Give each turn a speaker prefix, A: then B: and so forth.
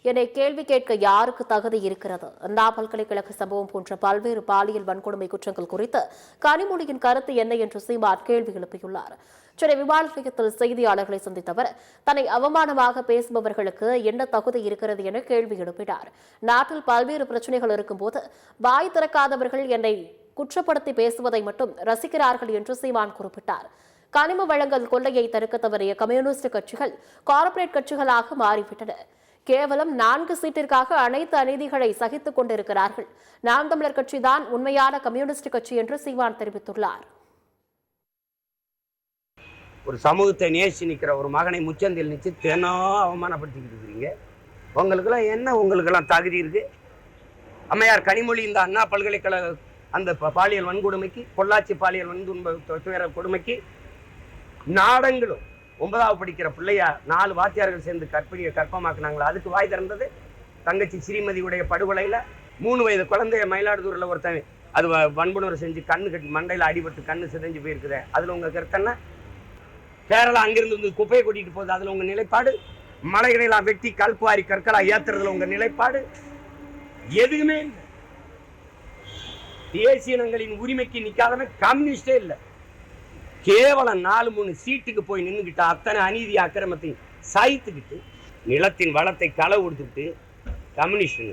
A: என்னை கேள்வி கேட்க யாருக்கு தகுதி இருக்கிறது? அண்ணா பல்கலைக்கழக சம்பவம் போன்ற பல்வேறு பாலியல் வன்கொடுமை குற்றங்கள் குறித்து கனிமொழியின் கருத்து என்ன என்று சீமான் கேள்வி எழுப்பியுள்ளார். சென்னை விமான நிலையத்தில் செய்தியாளர்களை சந்தித்த அவர், தன்னை அவமானமாக பேசுபவர்களுக்கு என்ன தகுதி இருக்கிறது என கேள்வி எழுப்பினார். நாட்டில் பல்வேறு பிரச்சினைகள் இருக்கும்போது வாய் திறக்காதவர்கள் என்னை குற்றப்படுத்தி பேசுவதை மட்டும் ரசிக்கிறார்கள் என்று சீமான் குறிப்பிட்டார். கனிம வழங்கல் கொள்ளையை தடுக்க தவறிய கம்யூனிஸ்ட் கட்சிகள் கார்ப்பரேட் கட்சிகளாக மாறிவிட்டன. கேவலம் 4 சீட்டிற்காக அனைத்து அநீதிகளை சகித்துக் கொண்டிருக்கிறார்கள். நாம் தமிழர் கட்சிதான் உண்மையான கம்யூனிஸ்ட் கட்சி என்று சீமான் தெரிவித்துள்ளார்.
B: ஒரு சமூகத்தை நேசி நிற்கிற ஒரு மகனை முச்சந்தில் நிச்சு தினம் அவமானப்படுத்திக்கிட்டு இருக்கிறீங்க. உங்களுக்கெல்லாம் என்ன உங்களுக்கெல்லாம் தகுதி இருக்கு? அம்மையார் கனிமொழி இந்த அண்ணா பல்கலைக்கழக அந்த பாலியல் வன்கொடுமைக்கு, பொள்ளாச்சி பாலியல் துயர கொடுமைக்கு நாடங்களும் 9வது படிக்கிற பிள்ளையா 4 வாத்தியார்கள் சேர்ந்து கற்பமாக்குனாங்களா? அதுக்கு வாய் திறந்தது தங்கச்சி ஸ்ரீமதியுடைய படுகொலையில 3 வயது குழந்தைய மயிலாடுதுறையில் ஒருத்தன் அது வன்புணர்வு செஞ்சு கண்ணு கட்டி மண்டையில் அடிபட்டு கண்ணு சிதைஞ்சு போயிருக்குது. அதுல உங்க கருத்தென்ன? கேரளா அங்கிருந்து வந்து குப்பையை கொட்டிட்டு போகுது, அதுல உங்க நிலைப்பாடு? மலைகளெல்லாம் வெட்டி கல்குவாரி கற்களா ஏத்துறதுல உங்க நிலைப்பாடு? எதுவுமே இல்லை. தேசிய இனங்களின் உரிமைக்கு நிக்காதவன் கம்யூனிஸ்டே இல்லை. கேவலம் 4-3 சீட்டுக்கு போய் நின்றுக்கிட்டு அத்தனை அநீதி அக்கிரமத்தையும் சகித்துக்கிட்டு நிலத்தின் வளத்தை களை கொடுத்துக்கிட்டு கம்யூனிஸ்ட்